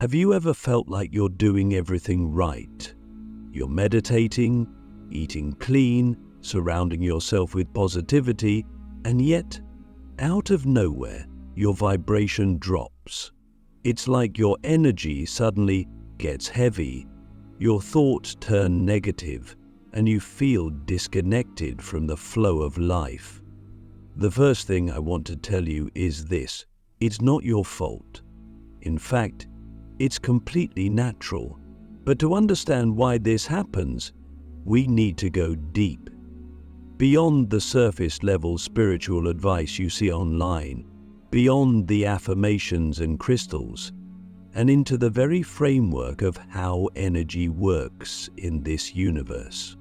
Have you ever felt like you're doing everything right? You're meditating, eating clean, surrounding yourself with positivity, and yet, out of nowhere, your vibration drops. It's like your energy suddenly gets heavy, your thoughts turn negative, and you feel disconnected from the flow of life. The first thing I want to tell you is this: it's not your fault. In fact, it's completely natural. But to understand why this happens, we need to go deep. Beyond the surface level spiritual advice you see online, beyond the affirmations and crystals, and into the very framework of how energy works in this universe.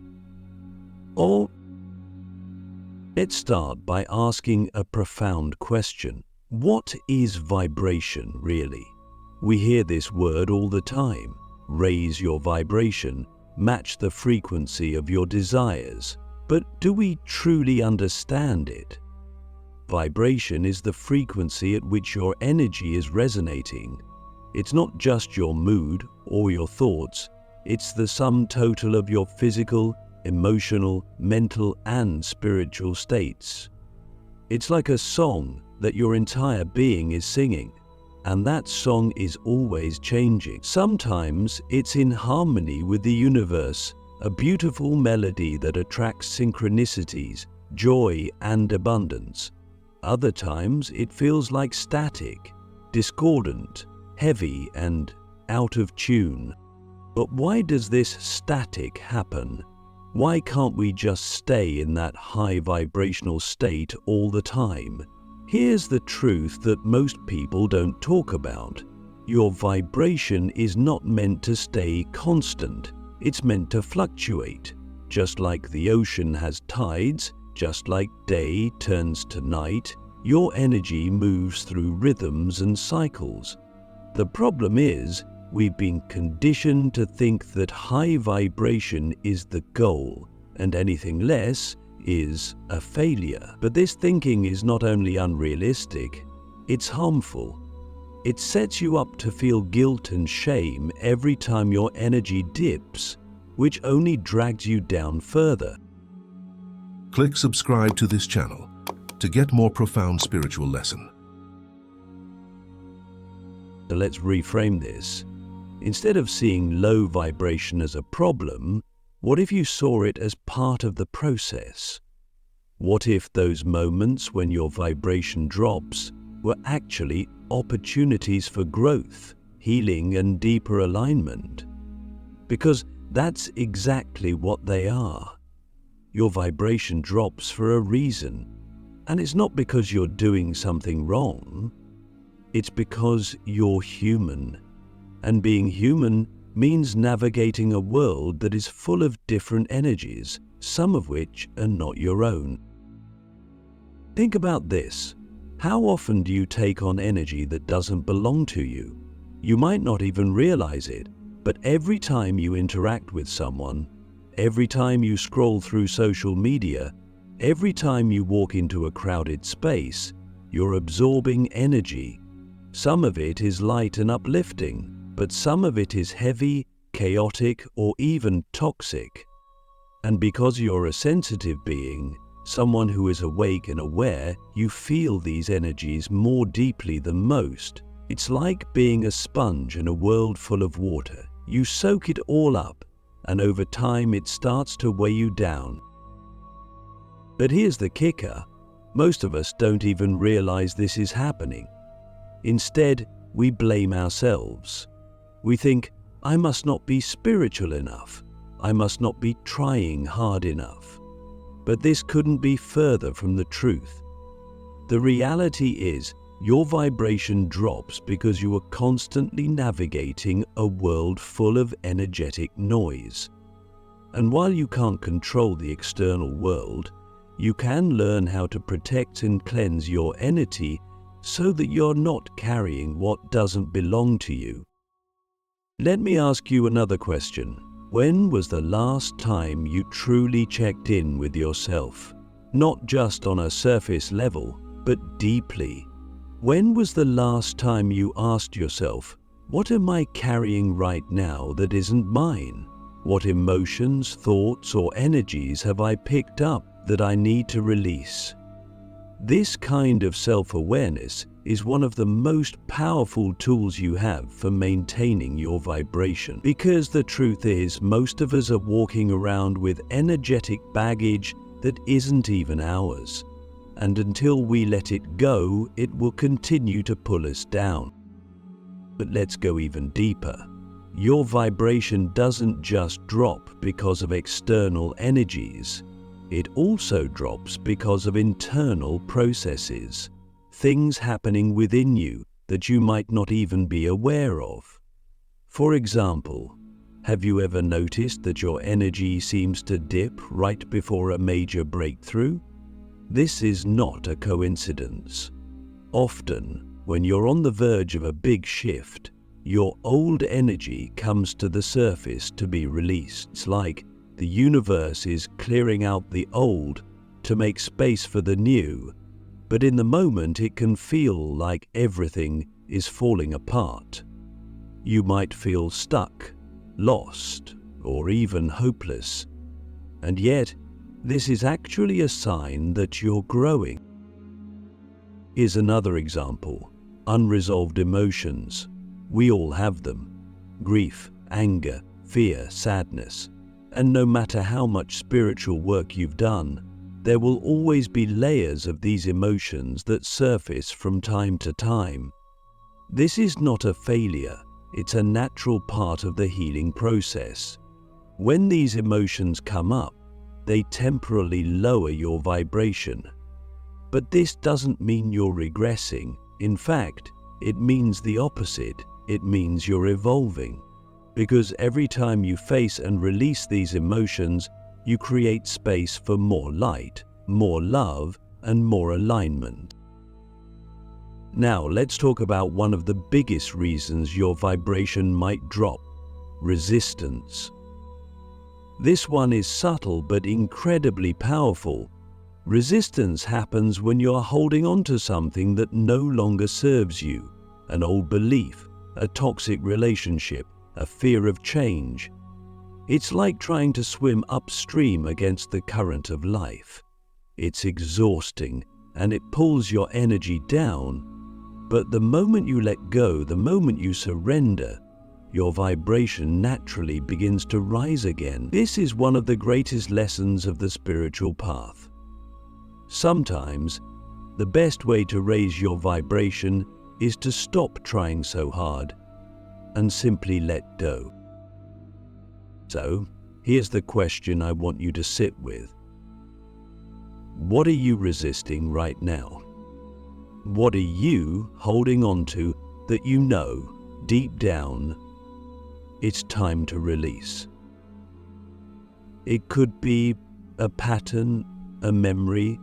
Or let's start by asking a profound question. What is vibration really? We hear this word all the time. Raise your vibration, match the frequency of your desires. But do we truly understand it? Vibration is the frequency at which your energy is resonating. It's not just your mood or your thoughts, it's the sum total of your physical, emotional, mental, and spiritual states. It's like a song that your entire being is singing, and that song is always changing. Sometimes it's in harmony with the universe, a beautiful melody that attracts synchronicities, joy, and abundance. Other times it feels like static, discordant, heavy, and out of tune. But why does this static happen? Why can't we just stay in that high vibrational state all the time? Here's the truth that most people don't talk about. Your vibration is not meant to stay constant. It's meant to fluctuate. Just like the ocean has tides, just like day turns to night, your energy moves through rhythms and cycles. The problem is, we've been conditioned to think that high vibration is the goal, and anything less is a failure. But this thinking is not only unrealistic, it's harmful. It sets you up to feel guilt and shame every time your energy dips, which only drags you down further. Click subscribe to this channel to get more profound spiritual lesson. So let's reframe this. Instead of seeing low vibration as a problem, what if you saw it as part of the process? What if those moments when your vibration drops were actually opportunities for growth, healing, and deeper alignment? Because that's exactly what they are. Your vibration drops for a reason, and it's not because you're doing something wrong. It's because you're human, and being human means navigating a world that is full of different energies, some of which are not your own. Think about this. How often do you take on energy that doesn't belong to you? You might not even realize it, but every time you interact with someone, every time you scroll through social media, every time you walk into a crowded space, you're absorbing energy. Some of it is light and uplifting, but some of it is heavy, chaotic, or even toxic. And because you're a sensitive being, someone who is awake and aware, you feel these energies more deeply than most. It's like being a sponge in a world full of water. You soak it all up, and over time it starts to weigh you down. But here's the kicker. Most of us don't even realize this is happening. Instead, we blame ourselves. We think, I must not be spiritual enough. I must not be trying hard enough. But this couldn't be further from the truth. The reality is, your vibration drops because you are constantly navigating a world full of energetic noise. And while you can't control the external world, you can learn how to protect and cleanse your energy so that you're not carrying what doesn't belong to you. Let me ask you another question. When was the last time you truly checked in with yourself? Not just on a surface level, but deeply. When was the last time you asked yourself, What am I carrying right now that isn't mine? What emotions, thoughts, or energies have I picked up that I need to release? This kind of self-awareness is one of the most powerful tools you have for maintaining your vibration. Because the truth is, most of us are walking around with energetic baggage that isn't even ours. And until we let it go, it will continue to pull us down. But let's go even deeper. Your vibration doesn't just drop because of external energies. It also drops because of internal processes, things happening within you that you might not even be aware of. For example, have you ever noticed that your energy seems to dip right before a major breakthrough? This is not a coincidence. Often, when you're on the verge of a big shift, your old energy comes to the surface to be released. It's like the universe is clearing out the old to make space for the new, but in the moment it can feel like everything is falling apart. You might feel stuck, lost, or even hopeless. And yet, this is actually a sign that you're growing. Here's another example. Unresolved emotions. We all have them. Grief, anger, fear, sadness. And no matter how much spiritual work you've done, there will always be layers of these emotions that surface from time to time. This is not a failure. It's a natural part of the healing process. When these emotions come up, they temporarily lower your vibration. But this doesn't mean you're regressing. In fact, it means the opposite. It means you're evolving. Because every time you face and release these emotions, you create space for more light, more love, and more alignment. Now let's talk about one of the biggest reasons your vibration might drop: resistance. This one is subtle but incredibly powerful. Resistance happens when you're holding on to something that no longer serves you, an old belief, a toxic relationship, a fear of change. It's like trying to swim upstream against the current of life. It's exhausting and it pulls your energy down. But the moment you let go, the moment you surrender, your vibration naturally begins to rise again. This is one of the greatest lessons of the spiritual path. Sometimes, the best way to raise your vibration is to stop trying so hard and simply let go. So, here's the question I want you to sit with. What are you resisting right now? What are you holding on to that you know, deep down, it's time to release? It could be a pattern, a memory,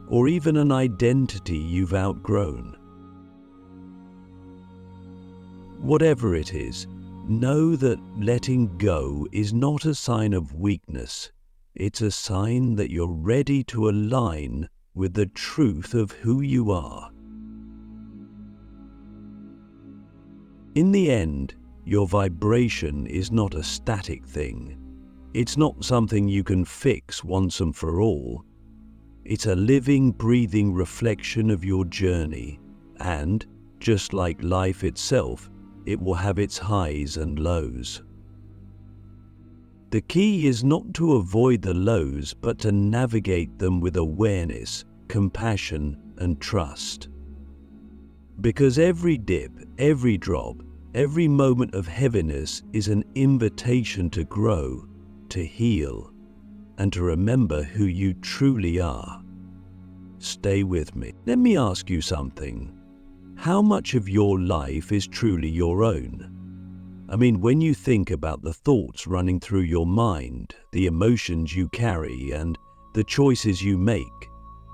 or even an identity you've outgrown. Whatever it is, know that letting go is not a sign of weakness. It's a sign that you're ready to align with the truth of who you are. In the end, your vibration is not a static thing. It's not something you can fix once and for all. It's a living, breathing reflection of your journey, and, just like life itself, it will have its highs and lows. The key is not to avoid the lows, but to navigate them with awareness, compassion, and trust. Because every dip, every drop, every moment of heaviness is an invitation to grow, to heal, and to remember who you truly are. Stay with me. Let me ask you something. How much of your life is truly your own? I mean, when you think about the thoughts running through your mind, the emotions you carry, and the choices you make,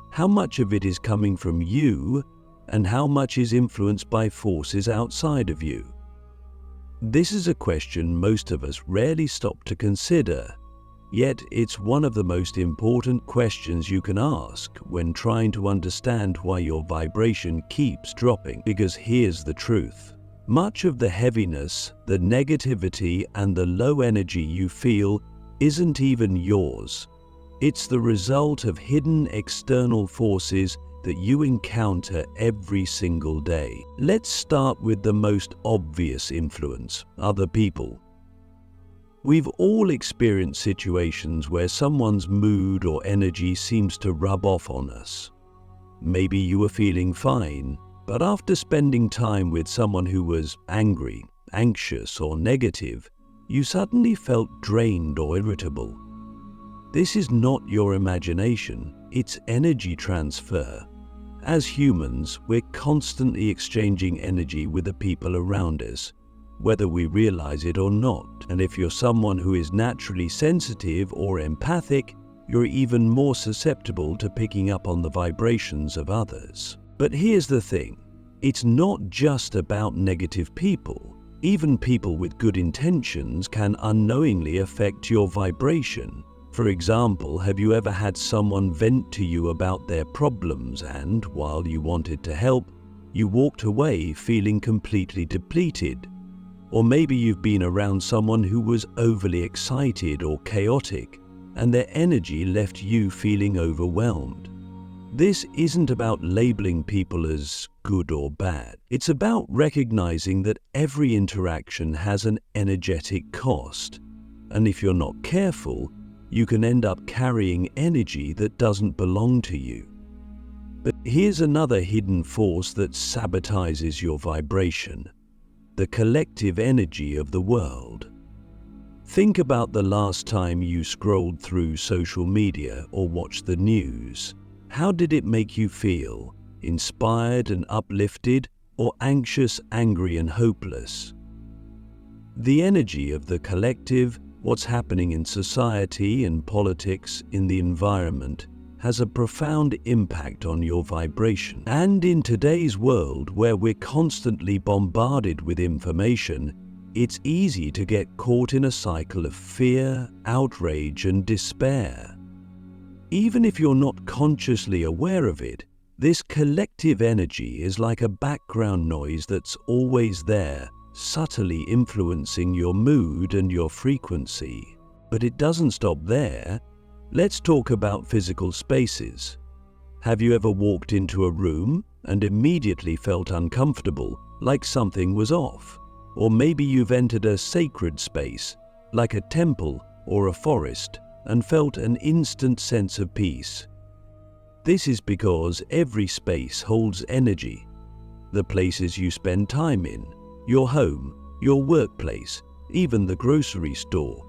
how much of it is coming from you, and how much is influenced by forces outside of you? This is a question most of us rarely stop to consider, yet it's one of the most important questions you can ask when trying to understand why your vibration keeps dropping. Because here's the truth. Much of the heaviness, the negativity, and the low energy you feel isn't even yours. It's the result of hidden external forces that you encounter every single day. Let's start with the most obvious influence: other people. We've all experienced situations where someone's mood or energy seems to rub off on us. Maybe you were feeling fine, but after spending time with someone who was angry, anxious, or negative, you suddenly felt drained or irritable. This is not your imagination, it's energy transfer. As humans, we're constantly exchanging energy with the people around us, whether we realize it or not. And if you're someone who is naturally sensitive or empathic, you're even more susceptible to picking up on the vibrations of others. But here's the thing, it's not just about negative people. Even people with good intentions can unknowingly affect your vibration. For example, have you ever had someone vent to you about their problems and, while you wanted to help, you walked away feeling completely depleted? Or maybe you've been around someone who was overly excited or chaotic, and their energy left you feeling overwhelmed. This isn't about labeling people as good or bad. It's about recognizing that every interaction has an energetic cost. And if you're not careful, you can end up carrying energy that doesn't belong to you. But here's another hidden force that sabotages your vibration: the collective energy of the world. Think about the last time you scrolled through social media or watched the news. How did it make you feel? Inspired and uplifted, or anxious, angry, and hopeless? The energy of the collective, what's happening in society, in politics, in the environment, has a profound impact on your vibration. And in today's world, where we're constantly bombarded with information, it's easy to get caught in a cycle of fear, outrage, and despair. Even if you're not consciously aware of it, this collective energy is like a background noise that's always there, subtly influencing your mood and your frequency. But it doesn't stop there. Let's talk about physical spaces. Have you ever walked into a room and immediately felt uncomfortable, like something was off? Or maybe you've entered a sacred space, like a temple or a forest, and felt an instant sense of peace. This is because every space holds energy. The places you spend time in, your home, your workplace, even the grocery store,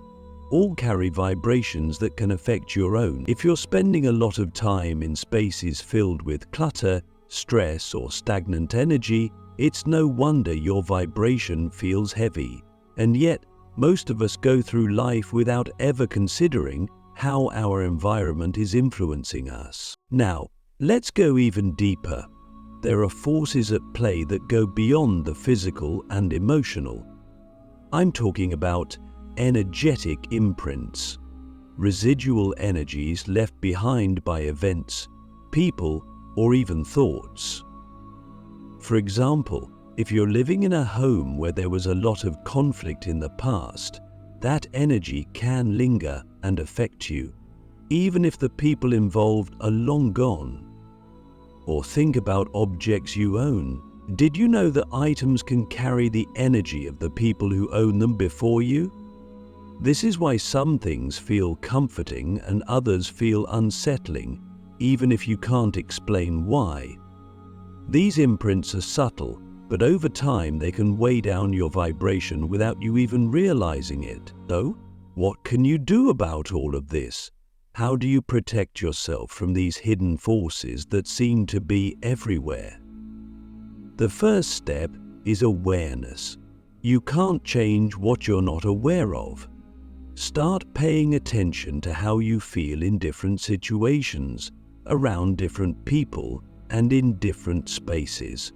all carry vibrations that can affect your own. If you're spending a lot of time in spaces filled with clutter, stress, or stagnant energy, it's no wonder your vibration feels heavy. And yet, most of us go through life without ever considering how our environment is influencing us. Now, let's go even deeper. There are forces at play that go beyond the physical and emotional. I'm talking about energetic imprints, residual energies left behind by events, people, or even thoughts. For example, if you're living in a home where there was a lot of conflict in the past, that energy can linger and affect you, even if the people involved are long gone. Or think about objects you own. Did you know that items can carry the energy of the people who own them before you? This is why some things feel comforting and others feel unsettling, even if you can't explain why. These imprints are subtle, but over time they can weigh down your vibration without you even realizing it. So, what can you do about all of this? How do you protect yourself from these hidden forces that seem to be everywhere? The first step is awareness. You can't change what you're not aware of. Start paying attention to how you feel in different situations, around different people, and in different spaces.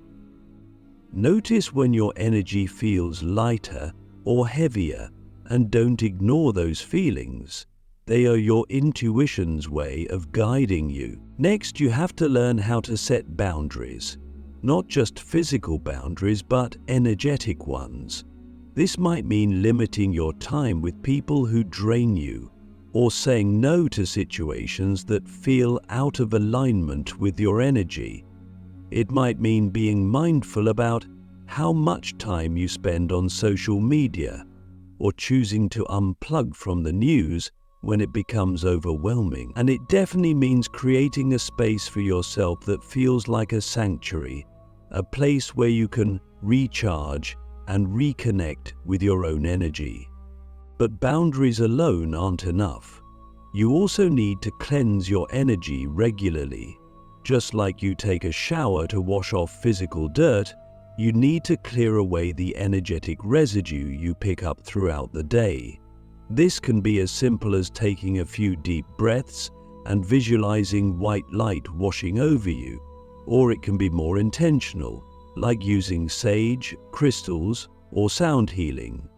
Notice when your energy feels lighter or heavier, and don't ignore those feelings. They are your intuition's way of guiding you. Next, you have to learn how to set boundaries. not just physical boundaries, but energetic ones. This might mean limiting your time with people who drain you, or saying no to situations that feel out of alignment with your energy. It might mean being mindful about how much time you spend on social media, or choosing to unplug from the news when it becomes overwhelming. And it definitely means creating a space for yourself that feels like a sanctuary, a place where you can recharge and reconnect with your own energy. But boundaries alone aren't enough. You also need to cleanse your energy regularly. Just like you take a shower to wash off physical dirt, you need to clear away the energetic residue you pick up throughout the day. This can be as simple as taking a few deep breaths and visualizing white light washing over you, or it can be more intentional, like using sage, crystals, or sound healing.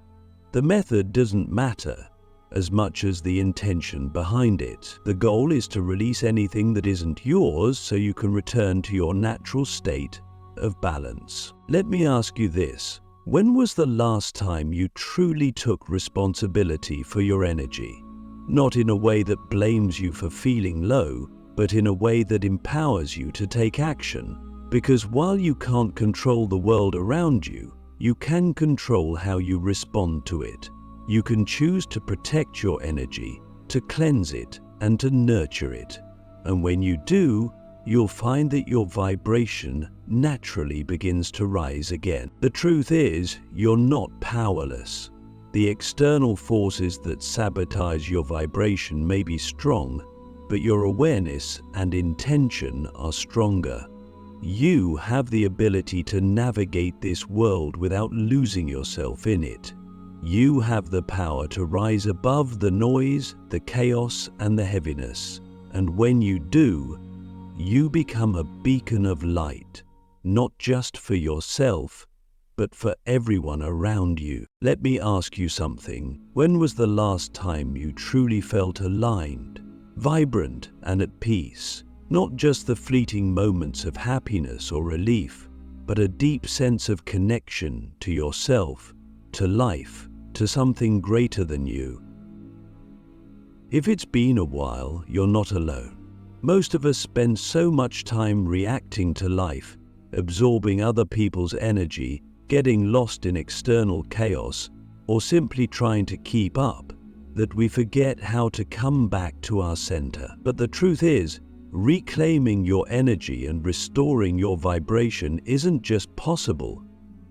The method doesn't matter as much as the intention behind it. The goal is to release anything that isn't yours so you can return to your natural state of balance. Let me ask you this. When was the last time you truly took responsibility for your energy? Not in a way that blames you for feeling low, but in a way that empowers you to take action. Because while you can't control the world around you, you can control how you respond to it. You can choose to protect your energy, to cleanse it, and to nurture it. And when you do, you'll find that your vibration naturally begins to rise again. The truth is, you're not powerless. The external forces that sabotage your vibration may be strong, but your awareness and intention are stronger. You have the ability to navigate this world without losing yourself in it. You have the power to rise above the noise, the chaos, and the heaviness. And when you do, you become a beacon of light, not just for yourself, but for everyone around you. Let me ask you something. When was the last time you truly felt aligned, vibrant, and at peace? Not just the fleeting moments of happiness or relief, but a deep sense of connection to yourself, to life, to something greater than you. If it's been a while, you're not alone. Most of us spend so much time reacting to life, absorbing other people's energy, getting lost in external chaos, or simply trying to keep up, that we forget how to come back to our center. But the truth is, reclaiming your energy and restoring your vibration isn't just possible,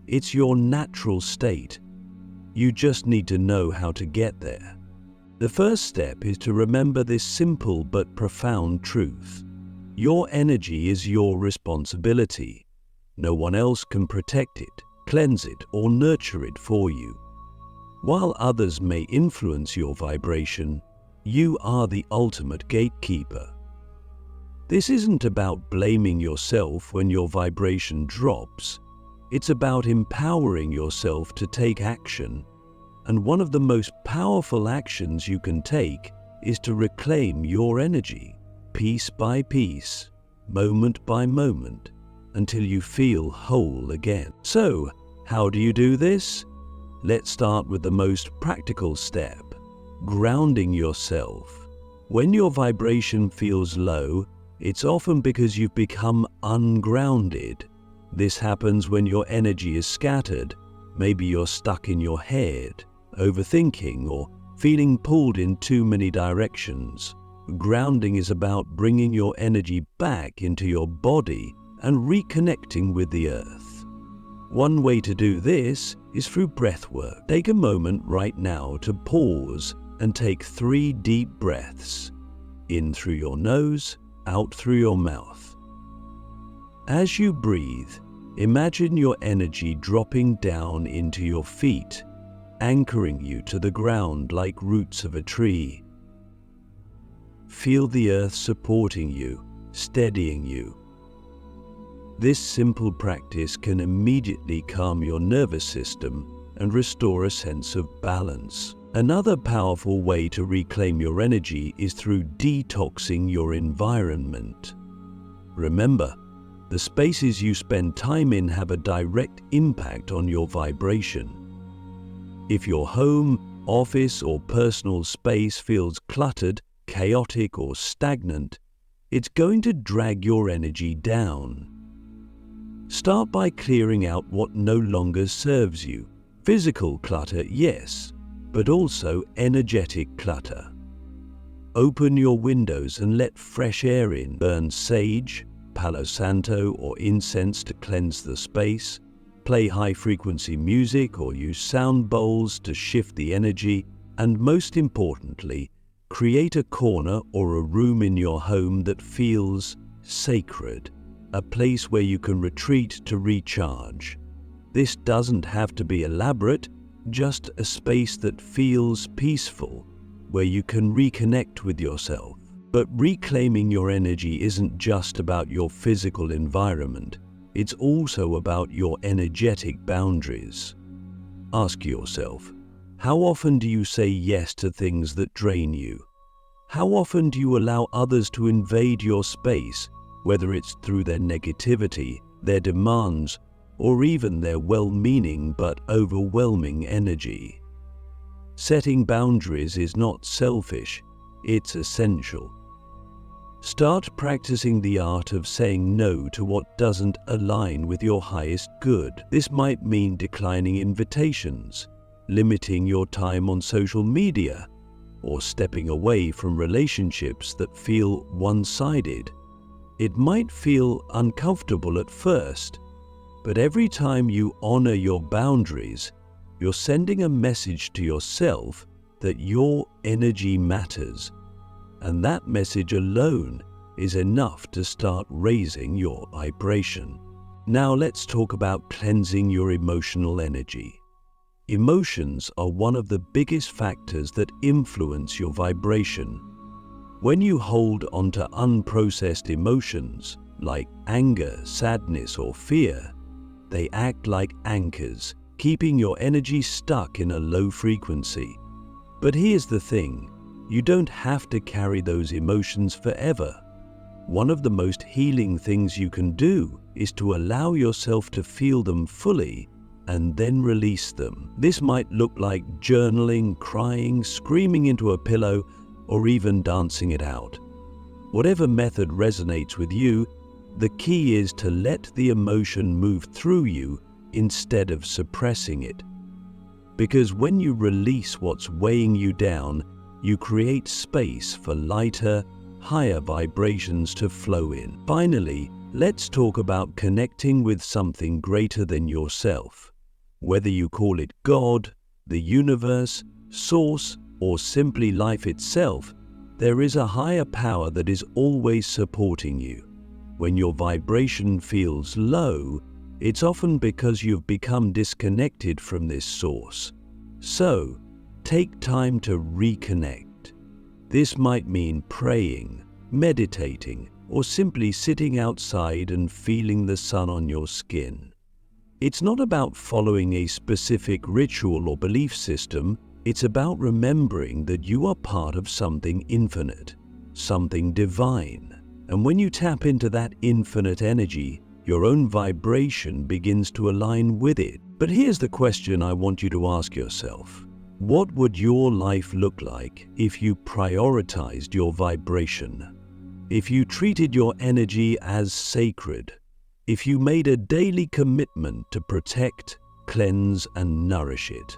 it's your natural state. You just need to know how to get there. The first step is to remember this simple but profound truth. Your energy is your responsibility. No one else can protect it, cleanse it, or nurture it for you. While others may influence your vibration, you are the ultimate gatekeeper. This isn't about blaming yourself when your vibration drops. It's about empowering yourself to take action. And one of the most powerful actions you can take is to reclaim your energy, piece by piece, moment by moment, until you feel whole again. So, how do you do this? Let's start with the most practical step, grounding yourself. When your vibration feels low, it's often because you've become ungrounded. This happens when your energy is scattered. Maybe you're stuck in your head, overthinking, or feeling pulled in too many directions. Grounding is about bringing your energy back into your body and reconnecting with the earth. One way to do this is through breath work. Take a moment right now to pause and take 3 deep breaths. In through your nose, out through your mouth. As you breathe, imagine your energy dropping down into your feet, anchoring you to the ground like roots of a tree. Feel the earth supporting you, steadying you. This simple practice can immediately calm your nervous system and restore a sense of balance. Another powerful way to reclaim your energy is through detoxing your environment. Remember, The spaces you spend time in have a direct impact on your vibration. If your home, office, or personal space feels cluttered, chaotic, or stagnant, it's going to drag your energy down. Start by clearing out what no longer serves you. Physical clutter, yes, but also energetic clutter. Open your windows and let fresh air in. Burn sage, Palo Santo, or incense to cleanse the space. Play high-frequency music or use sound bowls to shift the energy. And most importantly, create a corner or a room in your home that feels sacred, a place where you can retreat to recharge. This doesn't have to be elaborate, just a space that feels peaceful, where you can reconnect with yourself. But reclaiming your energy isn't just about your physical environment, it's also about your energetic boundaries. Ask yourself, how often do you say yes to things that drain you? How often do you allow others to invade your space, whether it's through their negativity, their demands, or even their well-meaning but overwhelming energy? Setting boundaries is not selfish, it's essential. Start practicing the art of saying no to what doesn't align with your highest good. This might mean declining invitations, limiting your time on social media, or stepping away from relationships that feel one-sided. It might feel uncomfortable at first, but every time you honor your boundaries, you're sending a message to yourself that your energy matters, and that message alone is enough to start raising your vibration. Now let's talk about cleansing your emotional energy. Emotions are one of the biggest factors that influence your vibration. When you hold onto unprocessed emotions like anger, sadness, or fear, they act like anchors, keeping your energy stuck in a low frequency. But here's the thing, you don't have to carry those emotions forever. One of the most healing things you can do is to allow yourself to feel them fully and then release them. This might look like journaling, crying, screaming into a pillow, or even dancing it out. Whatever method resonates with you, the key is to let the emotion move through you instead of suppressing it. Because when you release what's weighing you down, you create space for lighter, higher vibrations to flow in. Finally, let's talk about connecting with something greater than yourself. Whether you call it God, the universe, source, or simply life itself, there is a higher power that is always supporting you. When your vibration feels low, it's often because you've become disconnected from this source. So, take time to reconnect. This might mean praying, meditating, or simply sitting outside and feeling the sun on your skin. It's not about following a specific ritual or belief system, it's about remembering that you are part of something infinite, something divine. And when you tap into that infinite energy, your own vibration begins to align with it. But here's the question I want you to ask yourself. What would your life look like if you prioritized your vibration? If you treated your energy as sacred? If you made a daily commitment to protect, cleanse, and nourish it?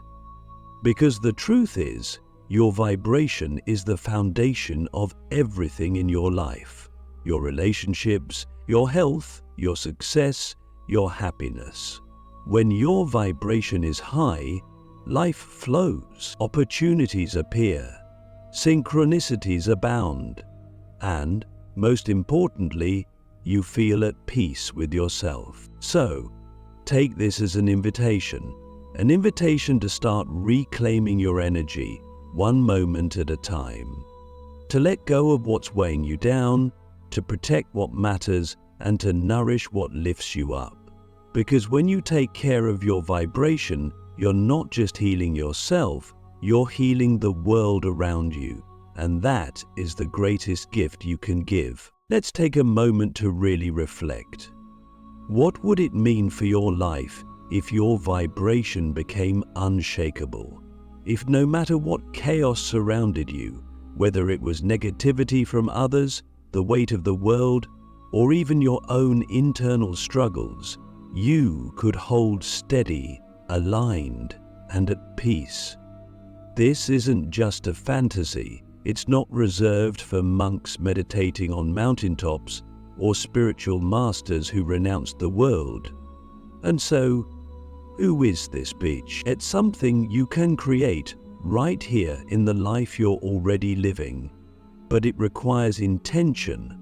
Because the truth is, your vibration is the foundation of everything in your life. Your relationships, your health, your success, your happiness. When your vibration is high, life flows, opportunities appear, synchronicities abound, and, most importantly, you feel at peace with yourself. So, take this as an invitation to start reclaiming your energy, one moment at a time. To let go of what's weighing you down, to protect what matters, and to nourish what lifts you up. Because when you take care of your vibration, you're not just healing yourself, you're healing the world around you. And that is the greatest gift you can give. Let's take a moment to really reflect. What would it mean for your life if your vibration became unshakable? If no matter what chaos surrounded you, whether it was negativity from others, the weight of the world, or even your own internal struggles, you could hold steady, aligned, and at peace. This isn't just a fantasy. It's not reserved for monks meditating on mountaintops or spiritual masters who renounced the world. And so, who is this beach? It's something you can create right here in the life you're already living. But it requires intention,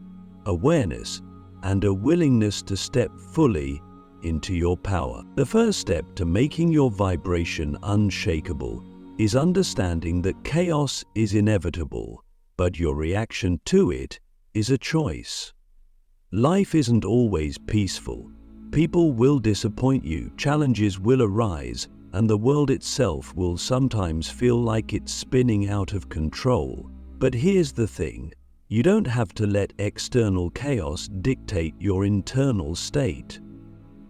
awareness, and a willingness to step fully into your power. The first step to making your vibration unshakable is understanding that chaos is inevitable, but your reaction to it is a choice. Life isn't always peaceful. People will disappoint you, challenges will arise, and the world itself will sometimes feel like it's spinning out of control. But here's the thing, you don't have to let external chaos dictate your internal state.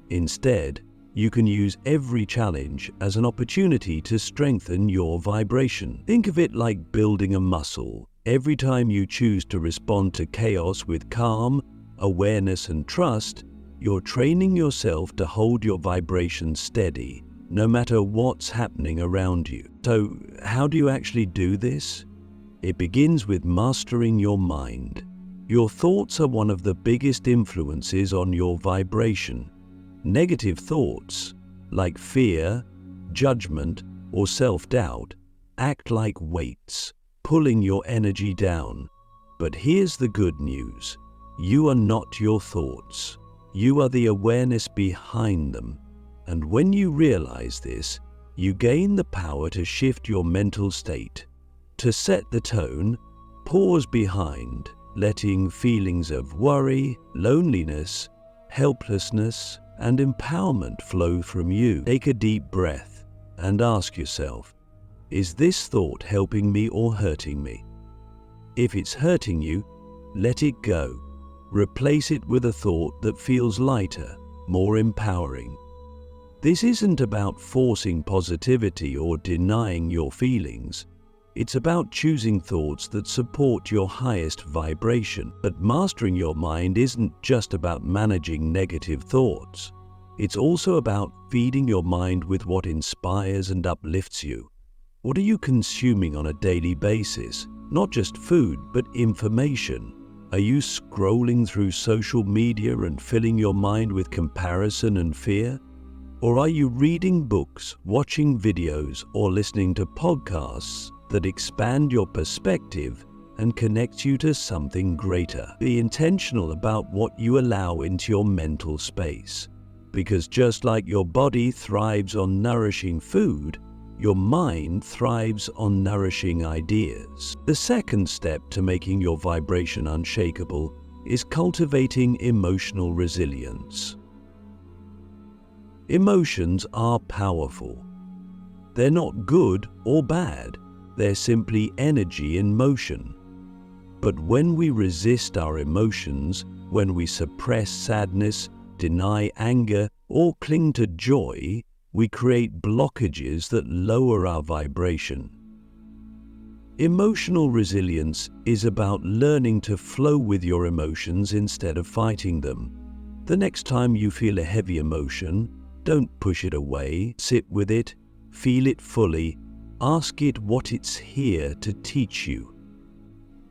Instead, you can use every challenge as an opportunity to strengthen your vibration. Think of it like building a muscle. Every time you choose to respond to chaos with calm, awareness, and trust, you're training yourself to hold your vibration steady, no matter what's happening around you. So, how do you actually do this? It begins with mastering your mind. Your thoughts are one of the biggest influences on your vibration. Negative thoughts, like fear, judgment, or self-doubt, act like weights, pulling your energy down. But here's the good news. You are not your thoughts. You are the awareness behind them. And when you realize this, you gain the power to shift your mental state. To set the tone, pause behind, letting feelings of worry, loneliness, helplessness, and empowerment flow from you. Take a deep breath and ask yourself, is this thought helping me or hurting me? If it's hurting you, let it go. Replace it with a thought that feels lighter, more empowering. This isn't about forcing positivity or denying your feelings. It's about choosing thoughts that support your highest vibration. But mastering your mind isn't just about managing negative thoughts. It's also about feeding your mind with what inspires and uplifts you. What are you consuming on a daily basis? Not just food, but information. Are you scrolling through social media and filling your mind with comparison and fear? Or are you reading books, watching videos, or listening to podcasts that expand your perspective and connect you to something greater? Be intentional about what you allow into your mental space. Because just like your body thrives on nourishing food, your mind thrives on nourishing ideas. The second step to making your vibration unshakable is cultivating emotional resilience. Emotions are powerful. They're not good or bad. They're simply energy in motion. But when we resist our emotions, when we suppress sadness, deny anger, or cling to joy, we create blockages that lower our vibration. Emotional resilience is about learning to flow with your emotions instead of fighting them. The next time you feel a heavy emotion, don't push it away. Sit with it, feel it fully, ask it what it's here to teach you.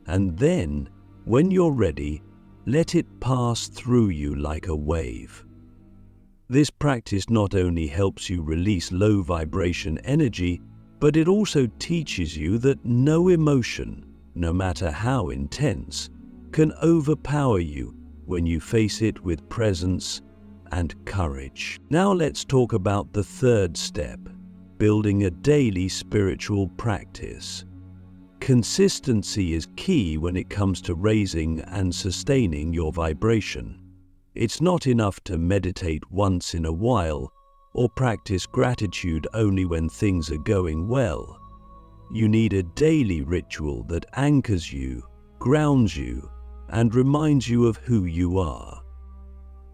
And then, when you're ready, let it pass through you like a wave. This practice not only helps you release low vibration energy, but it also teaches you that no emotion, no matter how intense, can overpower you when you face it with presence and courage. Now let's talk about the third step, building a daily spiritual practice. Consistency is key when it comes to raising and sustaining your vibration. It's not enough to meditate once in a while or practice gratitude only when things are going well. You need a daily ritual that anchors you, grounds you, and reminds you of who you are.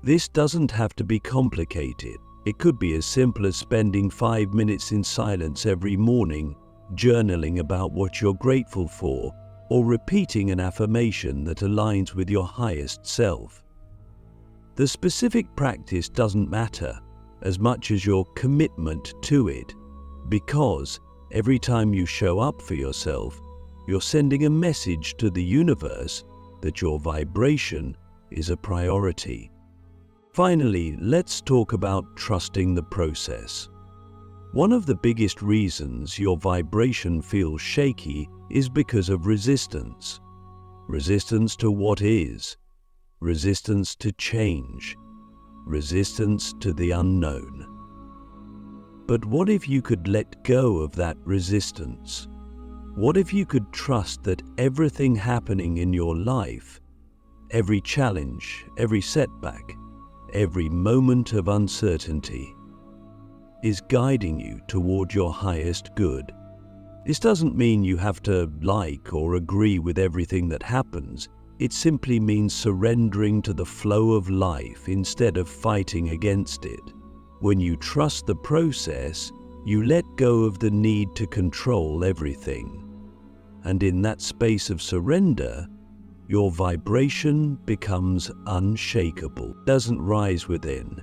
This doesn't have to be complicated. It could be as simple as spending 5 minutes in silence every morning, journaling about what you're grateful for, or repeating an affirmation that aligns with your highest self. The specific practice doesn't matter as much as your commitment to it, because every time you show up for yourself, you're sending a message to the universe that your vibration is a priority. Finally, let's talk about trusting the process. One of the biggest reasons your vibration feels shaky is because of resistance. Resistance to what is, resistance to change, resistance to the unknown. But what if you could let go of that resistance? What if you could trust that everything happening in your life, every challenge, every setback, every moment of uncertainty, is guiding you toward your highest good? This doesn't mean you have to like or agree with everything that happens. It simply means surrendering to the flow of life instead of fighting against it. When you trust the process, you let go of the need to control everything. And in that space of surrender, your vibration becomes unshakable. It doesn't rise within.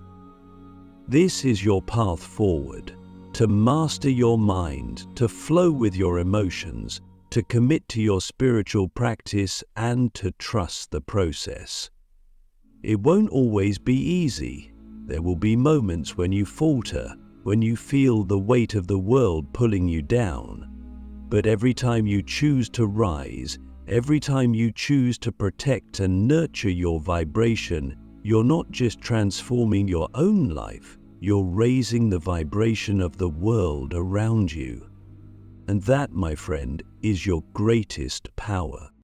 This is your path forward, to master your mind, to flow with your emotions, to commit to your spiritual practice, and to trust the process. It won't always be easy. There will be moments when you falter, when you feel the weight of the world pulling you down. But every time you choose to rise, every time you choose to protect and nurture your vibration, you're not just transforming your own life, you're raising the vibration of the world around you. And that, my friend, is your greatest power.